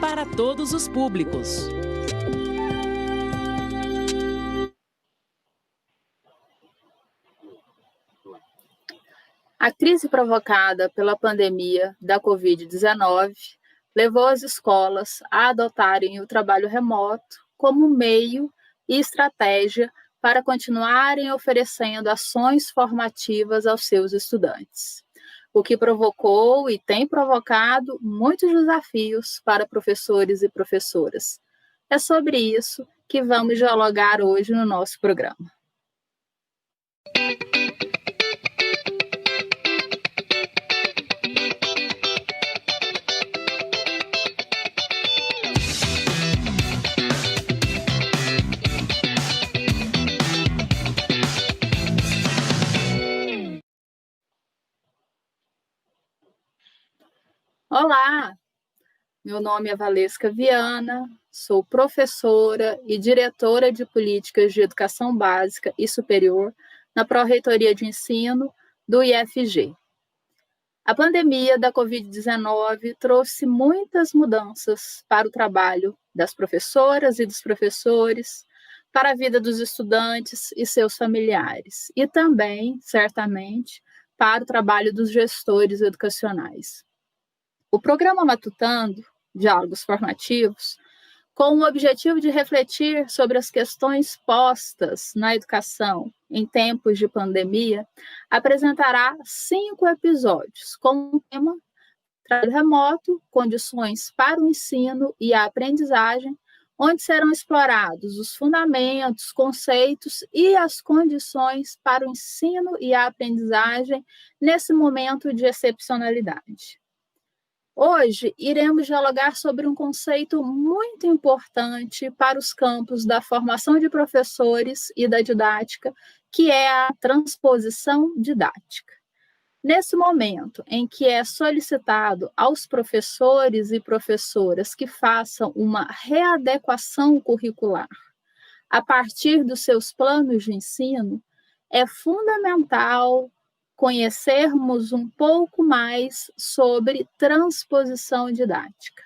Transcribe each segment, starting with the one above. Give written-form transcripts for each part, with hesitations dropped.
para todos os públicos. A crise provocada pela pandemia da Covid-19 levou as escolas a adotarem o trabalho remoto como meio e estratégia para continuarem oferecendo ações formativas aos seus estudantes, o que provocou e tem provocado muitos desafios para professores e professoras. É sobre isso que vamos dialogar hoje no nosso programa. Olá, meu nome é Valesca Viana, sou professora e diretora de Políticas de Educação Básica e Superior na Pró-Reitoria de Ensino do IFG. A pandemia da Covid-19 trouxe muitas mudanças para o trabalho das professoras e dos professores, para a vida dos estudantes e seus familiares, e também, certamente, para o trabalho dos gestores educacionais. O programa Matutando, Diálogos Formativos, com o objetivo de refletir sobre as questões postas na educação em tempos de pandemia, apresentará 5 episódios com o tema Trabalho Remoto, Condições para o Ensino e a Aprendizagem, onde serão explorados os fundamentos, conceitos e as condições para o ensino e a aprendizagem nesse momento de excepcionalidade. Hoje, iremos dialogar sobre um conceito muito importante para os campos da formação de professores e da didática, que é a transposição didática. Nesse momento em que é solicitado aos professores e professoras que façam uma readequação curricular a partir dos seus planos de ensino, é fundamental conhecermos um pouco mais sobre transposição didática.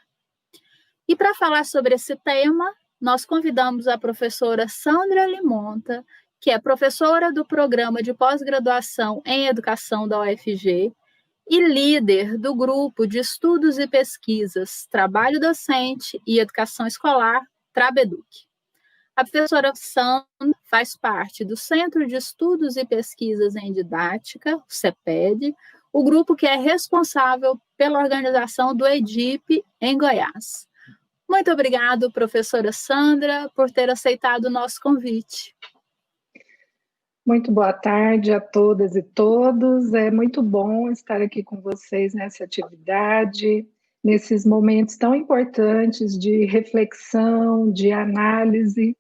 E para falar sobre esse tema, nós convidamos a professora Sandra Limonta, que é professora do Programa de Pós-Graduação em Educação da UFG e líder do Grupo de Estudos e Pesquisas Trabalho Docente e Educação Escolar, TRABEDUC. A professora Sandra faz parte do Centro de Estudos e Pesquisas em Didática, o CEPED, o grupo que é responsável pela organização do EDIP em Goiás. Muito obrigada, professora Sandra, por ter aceitado o nosso convite. Muito boa tarde a todas e todos. É muito bom estar aqui com vocês nessa atividade, nesses momentos tão importantes de reflexão, de análise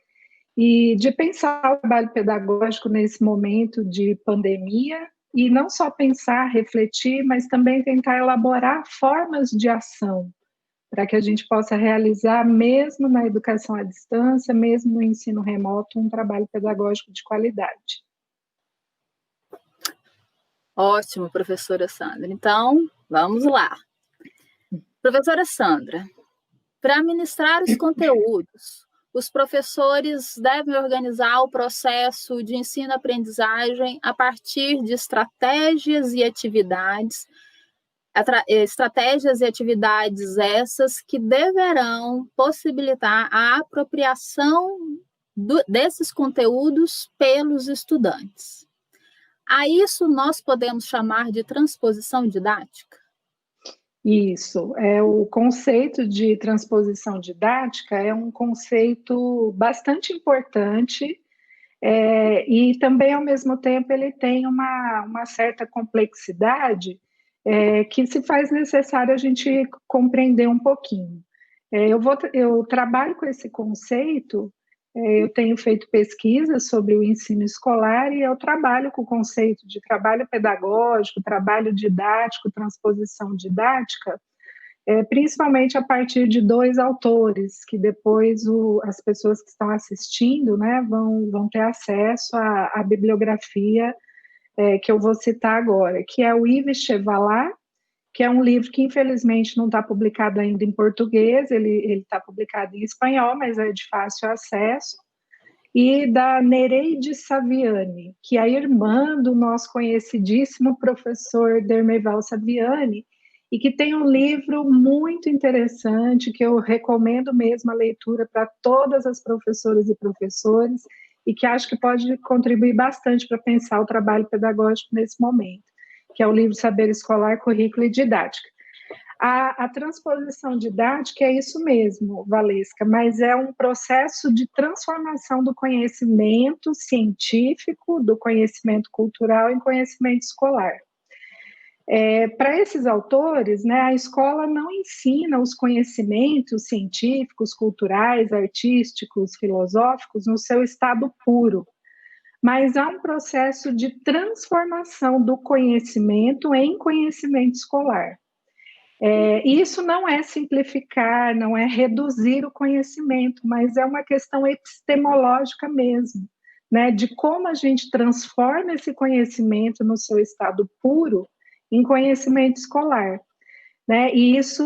e de pensar o trabalho pedagógico nesse momento de pandemia, e não só pensar, refletir, mas também tentar elaborar formas de ação para que a gente possa realizar, mesmo na educação à distância, mesmo no ensino remoto, um trabalho pedagógico de qualidade. Ótimo, professora Sandra. Então, vamos lá. Professora Sandra, para ministrar os conteúdos, os professores devem organizar o processo de ensino-aprendizagem a partir de estratégias e atividades essas que deverão possibilitar a apropriação desses conteúdos pelos estudantes. A isso nós podemos chamar de transposição didática? Isso, o conceito de transposição didática é um conceito bastante importante e também, ao mesmo tempo, ele tem uma certa complexidade que se faz necessário a gente compreender um pouquinho. Eu trabalho com esse conceito, eu tenho feito pesquisas sobre o ensino escolar e eu trabalho com o conceito de trabalho pedagógico, trabalho didático, transposição didática, principalmente a partir de 2 autores, que depois as pessoas que estão assistindo, né, vão ter acesso à bibliografia que eu vou citar agora, que é o Yves Chevalat que é um livro que infelizmente não está publicado ainda em português, ele está publicado em espanhol, mas é de fácil acesso, e da Nereide Saviani, que é a irmã do nosso conhecidíssimo professor Dermeival Saviani, e que tem um livro muito interessante, que eu recomendo mesmo a leitura para todas as professoras e professores, e que acho que pode contribuir bastante para pensar o trabalho pedagógico nesse momento, que é o livro Saber Escolar, Currículo e Didática. A transposição didática é isso mesmo, Valesca, mas é um processo de transformação do conhecimento científico, do conhecimento cultural em conhecimento escolar. Para esses autores, né, a escola não ensina os conhecimentos científicos, culturais, artísticos, filosóficos no seu estado puro, mas há um processo de transformação do conhecimento em conhecimento escolar. Isso não é simplificar, não é reduzir o conhecimento, mas é uma questão epistemológica mesmo, né, de como a gente transforma esse conhecimento no seu estado puro em conhecimento escolar, né? E isso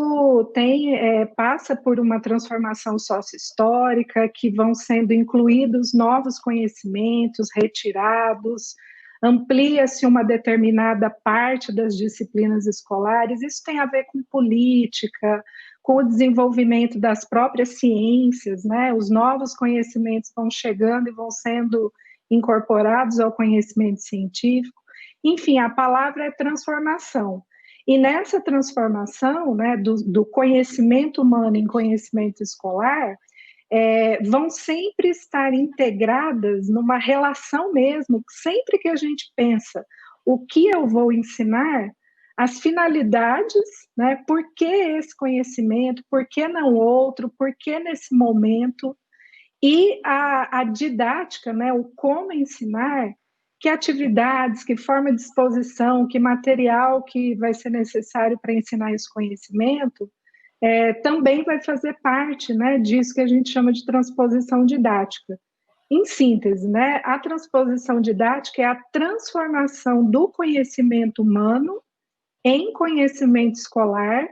passa por uma transformação sócio-histórica, que vão sendo incluídos novos conhecimentos, retirados, amplia-se uma determinada parte das disciplinas escolares. Isso tem a ver com política, com o desenvolvimento das próprias ciências, né? Os novos conhecimentos vão chegando e vão sendo incorporados ao conhecimento científico. Enfim, a palavra é transformação. E nessa transformação, né, do conhecimento humano em conhecimento escolar, vão sempre estar integradas numa relação mesmo, sempre que a gente pensa o que eu vou ensinar, as finalidades, né, por que esse conhecimento, por que não outro, por que nesse momento, e a didática, né, o como ensinar, que atividades, que forma de exposição, que material que vai ser necessário para ensinar esse conhecimento, também vai fazer parte, né, disso que a gente chama de transposição didática. Em síntese, né, a transposição didática é a transformação do conhecimento humano em conhecimento escolar,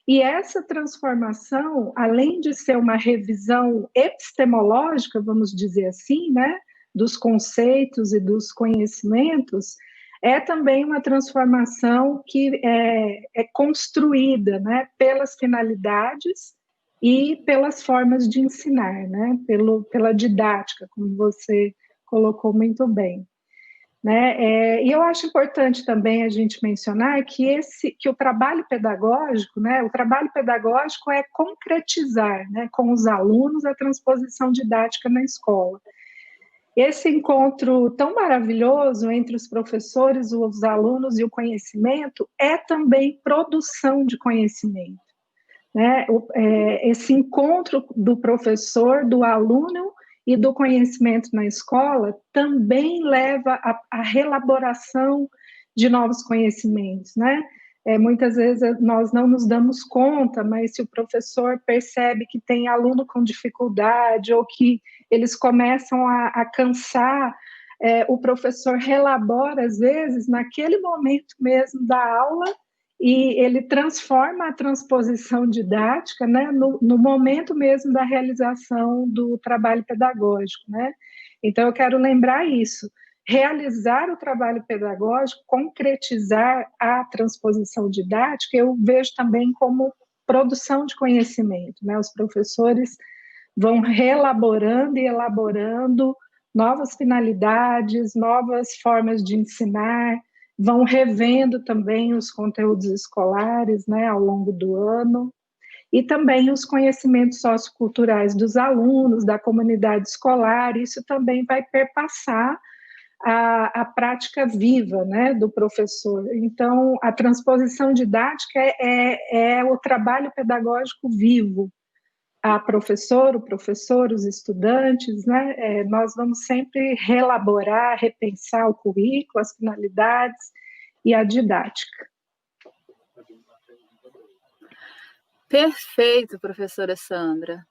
e essa transformação, além de ser uma revisão epistemológica, vamos dizer assim, né, dos conceitos e dos conhecimentos, é também uma transformação que é construída, né, pelas finalidades e pelas formas de ensinar, né, pela didática, como você colocou muito bem. Né? E eu acho importante também a gente mencionar que o trabalho pedagógico, né, o trabalho pedagógico é concretizar, né, com os alunos a transposição didática na escola. Esse encontro tão maravilhoso entre os professores, os alunos e o conhecimento é também produção de conhecimento, né? Esse encontro do professor, do aluno e do conhecimento na escola também leva à reelaboração de novos conhecimentos, né? Muitas vezes nós não nos damos conta, mas se o professor percebe que tem aluno com dificuldade ou que eles começam a cansar, o professor relabora, às vezes, naquele momento mesmo da aula, e ele transforma a transposição didática, né, no momento mesmo da realização do trabalho pedagógico, né? Então, eu quero lembrar isso. Realizar o trabalho pedagógico, concretizar a transposição didática, eu vejo também como produção de conhecimento, né? Os professores vão reelaborando e elaborando novas finalidades, novas formas de ensinar, vão revendo também os conteúdos escolares, né, ao longo do ano, e também os conhecimentos socioculturais dos alunos, da comunidade escolar. Isso também vai perpassar a prática viva, né, do professor. Então, a transposição didática é o trabalho pedagógico vivo. A professor, o professor, os estudantes, né, nós vamos sempre reelaborar, repensar o currículo, as finalidades e a didática. Perfeito, professora Sandra.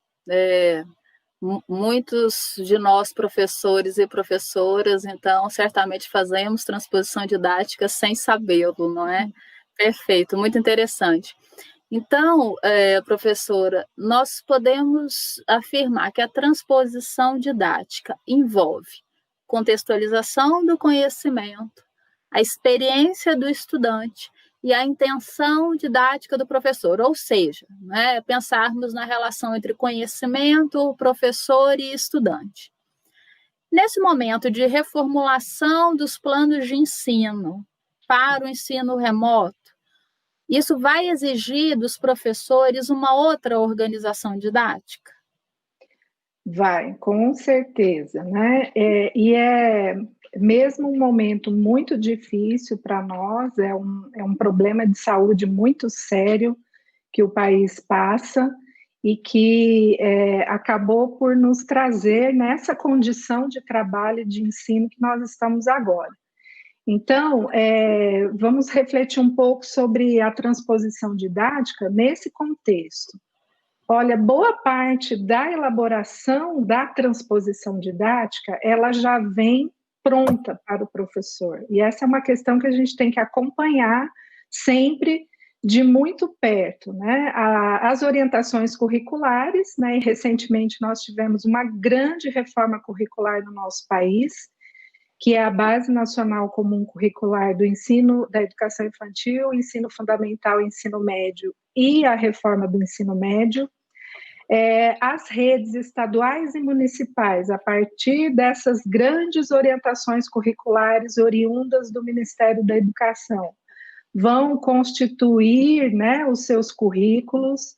Muitos de nós, professores e professoras, então, certamente fazemos transposição didática sem sabê-lo, não é? Perfeito, muito interessante. Então, professora, nós podemos afirmar que a transposição didática envolve contextualização do conhecimento, a experiência do estudante e a intenção didática do professor, ou seja, né, pensarmos na relação entre conhecimento, professor e estudante. Nesse momento de reformulação dos planos de ensino para o ensino remoto, isso vai exigir dos professores uma outra organização didática? Vai, com certeza, né? E é mesmo um momento muito difícil para nós, é um problema de saúde muito sério que o país passa e que acabou por nos trazer nessa condição de trabalho e de ensino que nós estamos agora. Então, vamos refletir um pouco sobre a transposição didática nesse contexto. Olha, boa parte da elaboração da transposição didática, ela já vem pronta para o professor. E essa é uma questão que a gente tem que acompanhar sempre de muito perto, né? As orientações curriculares, né? E recentemente nós tivemos uma grande reforma curricular no nosso país, que é a Base Nacional Comum Curricular do Ensino da Educação Infantil, Ensino Fundamental e Ensino Médio e a reforma do ensino médio. As redes estaduais e municipais, a partir dessas grandes orientações curriculares oriundas do Ministério da Educação, vão constituir, né, os seus currículos,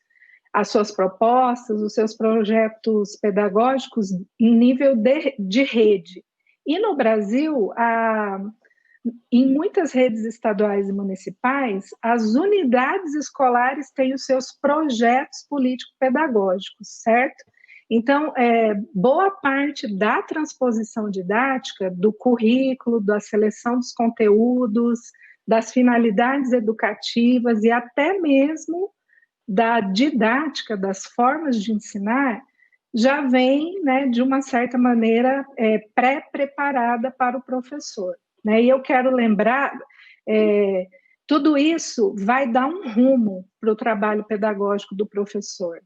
as suas propostas, os seus projetos pedagógicos em nível de rede. E no Brasil, em muitas redes estaduais e municipais, as unidades escolares têm os seus projetos político-pedagógicos, certo? Então, boa parte da transposição didática, do currículo, da seleção dos conteúdos, das finalidades educativas e até mesmo da didática, das formas de ensinar, já vem, né, de uma certa maneira, pré-preparada para o professor. Né? E eu quero lembrar, tudo isso vai dar um rumo para o trabalho pedagógico do professor.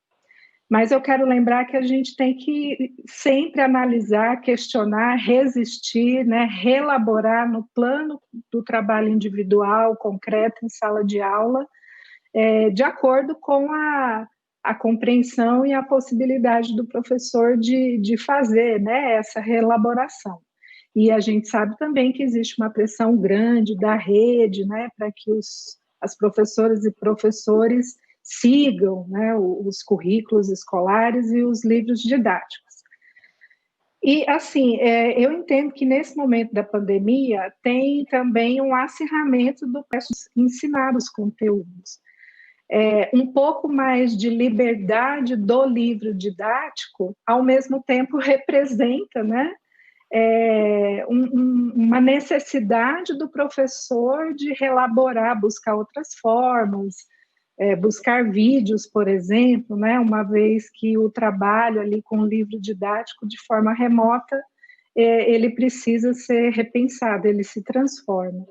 Mas eu quero lembrar que a gente tem que sempre analisar, questionar, resistir, né, reelaborar no plano do trabalho individual, concreto, em sala de aula, de acordo com a compreensão e a possibilidade do professor de fazer, né, essa reelaboração. E a gente sabe também que existe uma pressão grande da rede, né, para que as professoras e professores sigam, né, os currículos escolares e os livros didáticos. E, assim, eu entendo que nesse momento da pandemia tem também um acirramento do ensinar os conteúdos. Um pouco mais de liberdade do livro didático, ao mesmo tempo representa, né, uma necessidade do professor de reelaborar, buscar outras formas, buscar vídeos, por exemplo, né, uma vez que o trabalho ali com o livro didático de forma remota, ele precisa ser repensado, ele se transforma.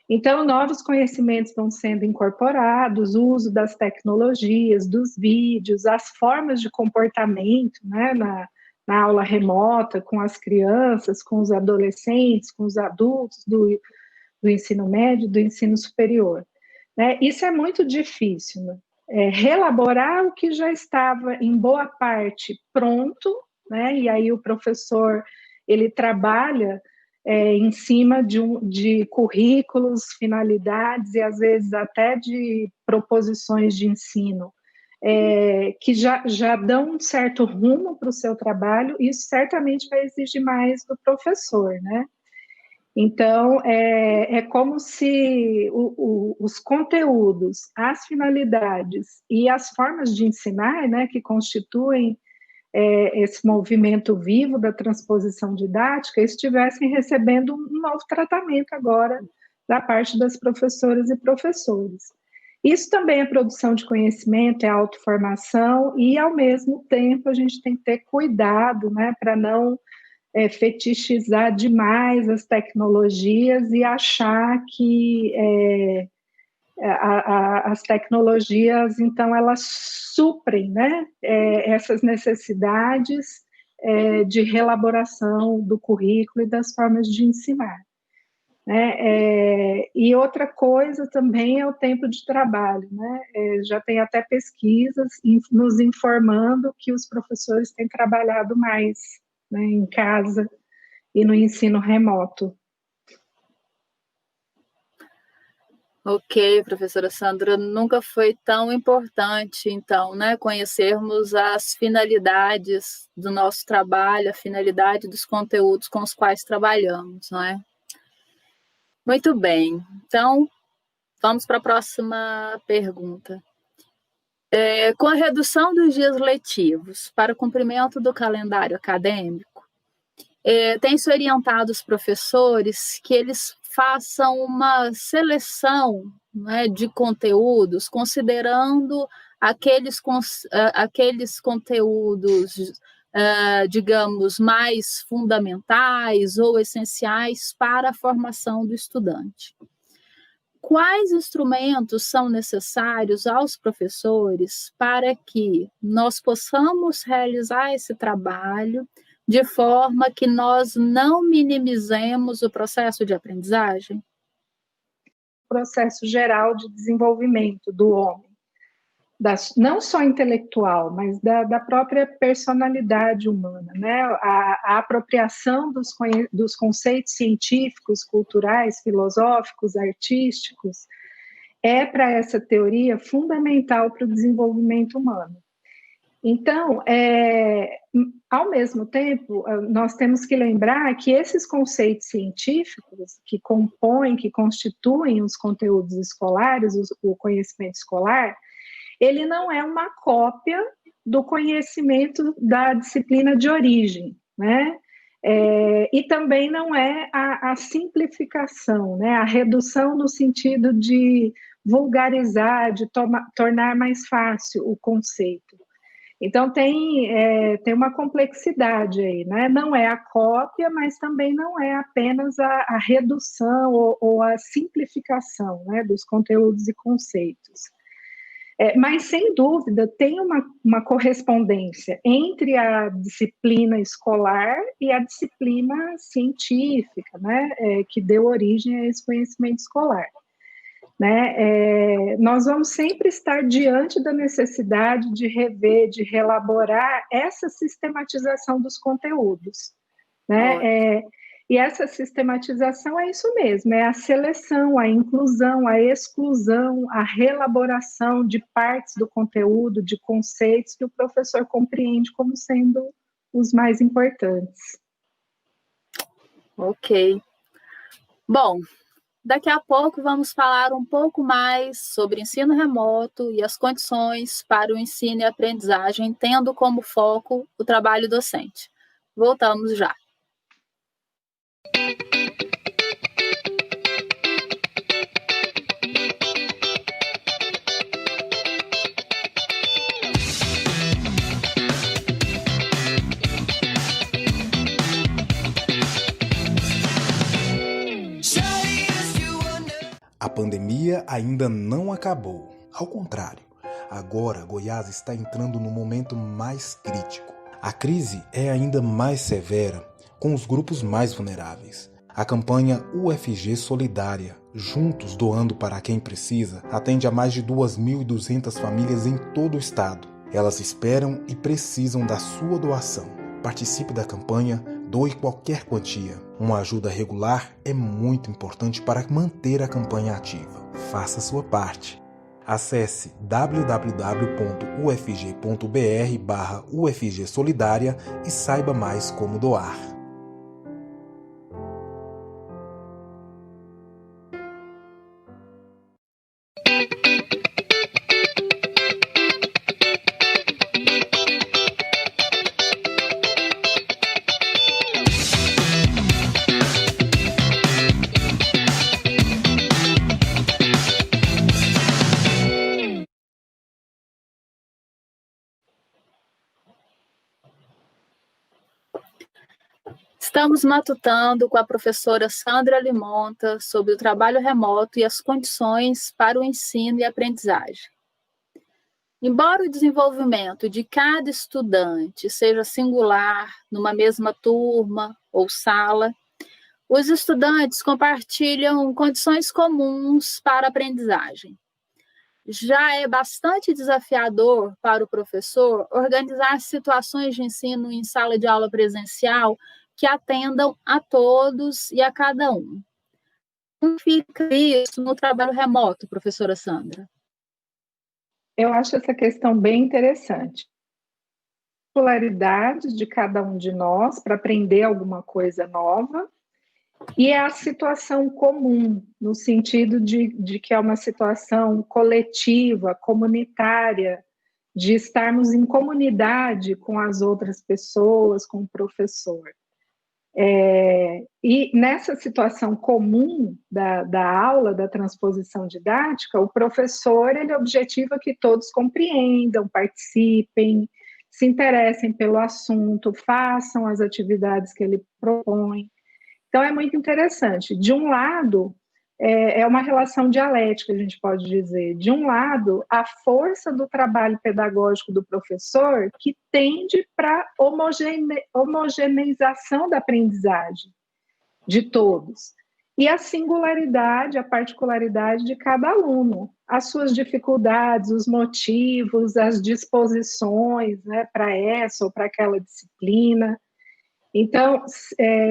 Então, novos conhecimentos vão sendo incorporados, o uso das tecnologias, dos vídeos, as formas de comportamento, né, na aula remota, com as crianças, com os adolescentes, com os adultos do ensino médio, do ensino superior. Né? Isso é muito difícil, né? Reelaborar o que já estava, em boa parte, pronto, né? E aí o professor, ele trabalha em cima de currículos, finalidades e, às vezes, até de proposições de ensino, que já dão um certo rumo para o seu trabalho, e isso certamente vai exigir mais do professor, né? Então, é como se os conteúdos, as finalidades e as formas de ensinar, né, que constituem esse movimento vivo da transposição didática, estivessem recebendo um novo tratamento agora da parte das professoras e professores. Isso também é produção de conhecimento, é autoformação e, ao mesmo tempo, a gente tem que ter cuidado, né, para não fetichizar demais as tecnologias e achar que As tecnologias, então, elas suprem, né, essas necessidades de reelaboração do currículo e das formas de ensinar. Né? E outra coisa também é o tempo de trabalho, né? Já tem até pesquisas nos informando que os professores têm trabalhado mais, né, em casa e no ensino remoto. Ok, professora Sandra, nunca foi tão importante, então, né, conhecermos as finalidades do nosso trabalho, a finalidade dos conteúdos com os quais trabalhamos, não é? Muito bem, então, vamos para a próxima pergunta. Com a redução dos dias letivos para o cumprimento do calendário acadêmico, tem-se orientado os professores que eles façam uma seleção, né, de conteúdos, considerando aqueles conteúdos, digamos, mais fundamentais ou essenciais para a formação do estudante. Quais instrumentos são necessários aos professores para que nós possamos realizar esse trabalho de forma que nós não minimizemos o processo de aprendizagem? Processo geral de desenvolvimento do homem, não só intelectual, mas da própria personalidade humana, né? A apropriação dos conceitos científicos, culturais, filosóficos, artísticos, para essa teoria fundamental para o desenvolvimento humano. Então, ao mesmo tempo, nós temos que lembrar que esses conceitos científicos que compõem, que constituem os conteúdos escolares, o conhecimento escolar, ele não é uma cópia do conhecimento da disciplina de origem, né? E também não é a simplificação, né? A redução no sentido de vulgarizar, de tornar mais fácil o conceito. Então, tem uma complexidade aí, né? Não é a cópia, mas também não é apenas a redução ou a simplificação, né, dos conteúdos e conceitos. Mas, sem dúvida, tem uma correspondência entre a disciplina escolar e a disciplina científica, né, que deu origem a esse conhecimento escolar. Né? Nós vamos sempre estar diante da necessidade de rever, de reelaborar essa sistematização dos conteúdos. Né? E essa sistematização é isso mesmo, é a seleção, a inclusão, a exclusão, a reelaboração de partes do conteúdo, de conceitos que o professor compreende como sendo os mais importantes. Ok. Bom, daqui a pouco vamos falar um pouco mais sobre ensino remoto e as condições para o ensino e aprendizagem, tendo como foco o trabalho docente. Voltamos já. A pandemia ainda não acabou. Ao contrário, agora Goiás está entrando no momento mais crítico. A crise é ainda mais severa com os grupos mais vulneráveis. A campanha UFG Solidária, Juntos Doando para Quem Precisa, atende a mais de 2.200 famílias em todo o estado. Elas esperam e precisam da sua doação. Participe da campanha, doe qualquer quantia. Uma ajuda regular é muito importante para manter a campanha ativa. Faça sua parte. Acesse www.ufg.br/UFG Solidária e saiba mais como doar. Estamos matutando com a professora Sandra Limonta sobre o trabalho remoto e as condições para o ensino e aprendizagem. Embora o desenvolvimento de cada estudante seja singular numa mesma turma ou sala, os estudantes compartilham condições comuns para a aprendizagem. Já é bastante desafiador para o professor organizar situações de ensino em sala de aula presencial que atendam a todos e a cada um. Como fica isso no trabalho remoto, professora Sandra? Eu acho essa questão bem interessante. Particularidades de cada um de nós para aprender alguma coisa nova, e é a situação comum, no sentido de que é uma situação coletiva, comunitária, de estarmos em comunidade com as outras pessoas, com o professor. E nessa situação comum da aula, da transposição didática, o professor ele objetiva que todos compreendam, participem, se interessem pelo assunto, façam as atividades que ele propõe. Então, é muito interessante. De um lado, é uma relação dialética, a gente pode dizer. De um lado, a força do trabalho pedagógico do professor, que tende para a homogeneização da aprendizagem de todos. E a singularidade, a particularidade de cada aluno, as suas dificuldades, os motivos, as disposições, né, para essa ou para aquela disciplina. Então,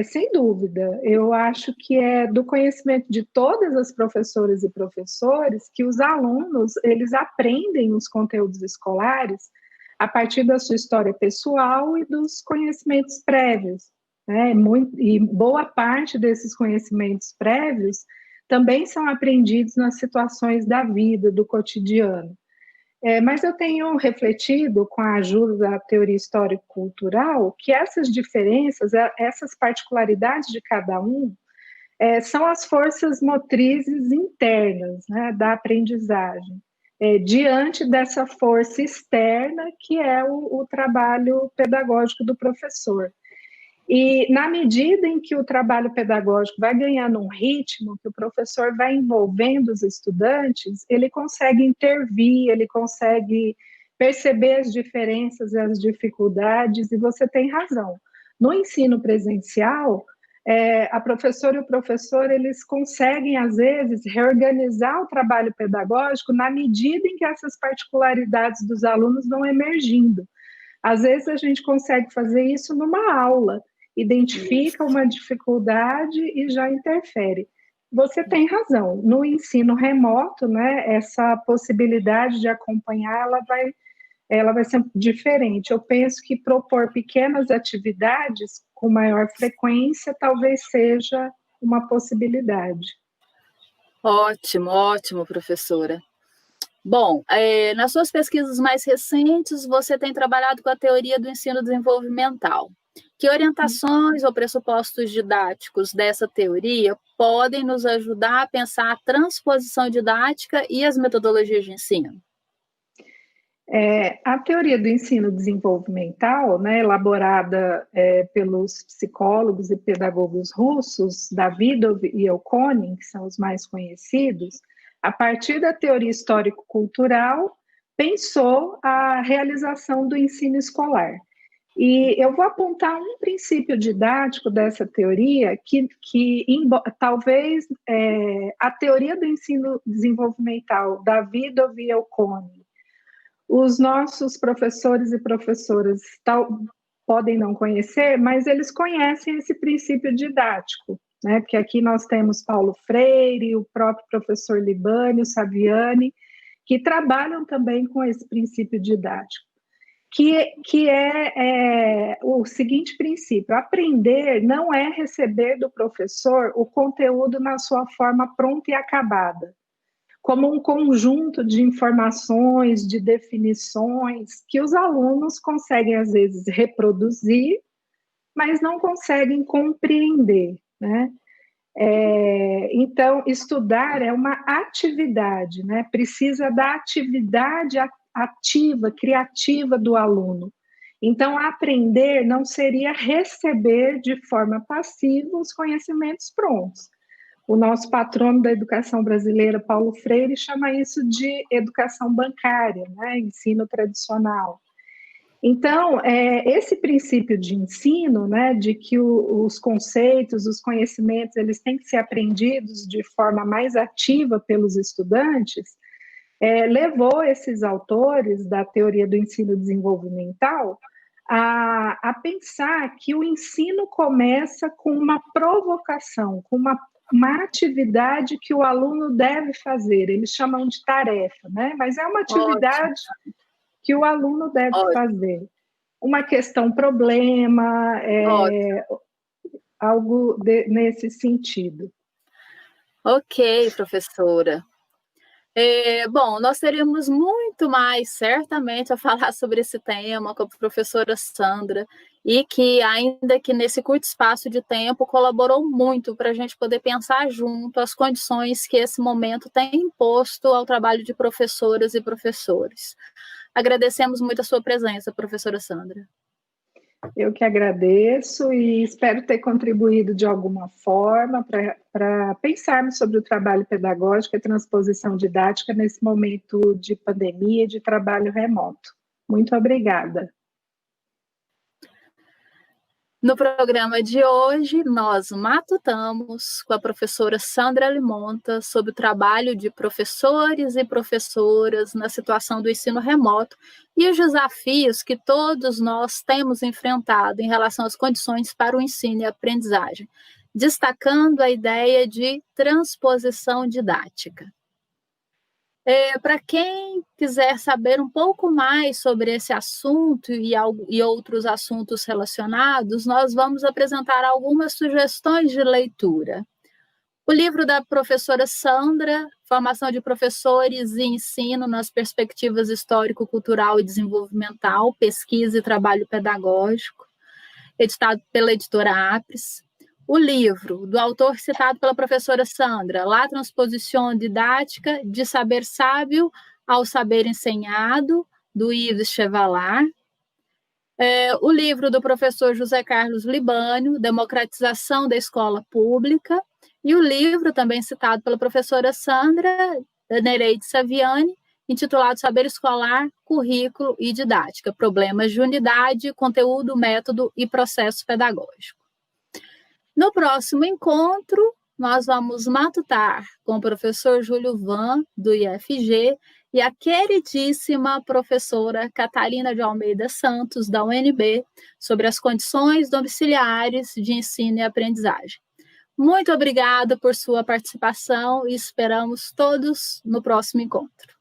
sem dúvida, eu acho que é do conhecimento de todas as professoras e professores que os alunos, eles aprendem os conteúdos escolares a partir da sua história pessoal e dos conhecimentos prévios, né? E boa parte desses conhecimentos prévios também são aprendidos nas situações da vida, do cotidiano. Mas eu tenho refletido, com a ajuda da teoria histórico-cultural, que essas diferenças, essas particularidades de cada um, são as forças motrizes internas, né, da aprendizagem, diante dessa força externa que é o trabalho pedagógico do professor. E na medida em que o trabalho pedagógico vai ganhando um ritmo, que o professor vai envolvendo os estudantes, ele consegue intervir, ele consegue perceber as diferenças e as dificuldades, e você tem razão. No ensino presencial, a professora e o professor, eles conseguem, às vezes, reorganizar o trabalho pedagógico na medida em que essas particularidades dos alunos vão emergindo. Às vezes, a gente consegue fazer isso numa aula, identifica uma dificuldade e já interfere. Você tem razão, no ensino remoto, né, essa possibilidade de acompanhar, ela vai ser diferente. Eu penso que propor pequenas atividades com maior frequência talvez seja uma possibilidade. Ótimo, ótimo, professora. Bom, nas suas pesquisas mais recentes, você tem trabalhado com a teoria do ensino desenvolvimental. Que orientações ou pressupostos didáticos dessa teoria podem nos ajudar a pensar a transposição didática e as metodologias de ensino? A teoria do ensino desenvolvimental, né, elaborada pelos psicólogos e pedagogos russos, Davidov e Elkonin, que são os mais conhecidos, a partir da teoria histórico-cultural, pensou a realização do ensino escolar. E eu vou apontar um princípio didático dessa teoria que talvez a teoria do ensino desenvolvimental, Davidov e Elkonin, os nossos professores e professoras podem não conhecer, mas eles conhecem esse princípio didático, né? Porque aqui nós temos Paulo Freire, o próprio professor Libânio, Saviani, que trabalham também com esse princípio didático, que é o seguinte princípio: aprender não é receber do professor o conteúdo na sua forma pronta e acabada, como um conjunto de informações, de definições, que os alunos conseguem, às vezes, reproduzir, mas não conseguem compreender, né? Então, estudar é uma atividade, né? Precisa da atividade ativa, criativa do aluno. Então, aprender não seria receber de forma passiva os conhecimentos prontos. O nosso patrono da educação brasileira, Paulo Freire, chama isso de educação bancária, né? Ensino tradicional. Então, esse princípio de ensino, né, de que os conceitos, os conhecimentos, eles têm que ser aprendidos de forma mais ativa pelos estudantes, levou esses autores da teoria do ensino desenvolvimental a pensar que o ensino começa com uma provocação, com uma atividade que o aluno deve fazer. Eles chamam de tarefa, né? Mas é uma atividade que o aluno deve fazer. Uma questão problema, algo nesse sentido. Ok, professora. Bom, nós teríamos muito mais, certamente, a falar sobre esse tema com a professora Sandra, e que, ainda que nesse curto espaço de tempo, colaborou muito para a gente poder pensar junto as condições que esse momento tem imposto ao trabalho de professoras e professores. Agradecemos muito a sua presença, professora Sandra. Eu que agradeço e espero ter contribuído de alguma forma para pensarmos sobre o trabalho pedagógico e transposição didática nesse momento de pandemia e de trabalho remoto. Muito obrigada. No programa de hoje, nós matutamos com a professora Sandra Limonta sobre o trabalho de professores e professoras na situação do ensino remoto e os desafios que todos nós temos enfrentado em relação às condições para o ensino e aprendizagem, destacando a ideia de transposição didática. Para quem quiser saber um pouco mais sobre esse assunto e outros assuntos relacionados, nós vamos apresentar algumas sugestões de leitura. O livro da professora Sandra, Formação de Professores e Ensino nas Perspectivas Histórico-Cultural e Desenvolvimental, Pesquisa e Trabalho Pedagógico, editado pela editora Apres. O livro do autor citado pela professora Sandra, La Transposition Didática de Saber Sábio ao Saber Ensinado, do Yves Chevalar. O livro do professor José Carlos Libânio, Democratização da Escola Pública. E o livro, também citado pela professora Sandra, da Nereide Saviani, intitulado Saber Escolar, Currículo e Didática, Problemas de Unidade, Conteúdo, Método e Processo Pedagógico. No próximo encontro, nós vamos matutar com o professor Júlio Van, do IFG, e a queridíssima professora Catarina de Almeida Santos, da UNB, sobre as condições domiciliares de ensino e aprendizagem. Muito obrigada por sua participação e esperamos todos no próximo encontro.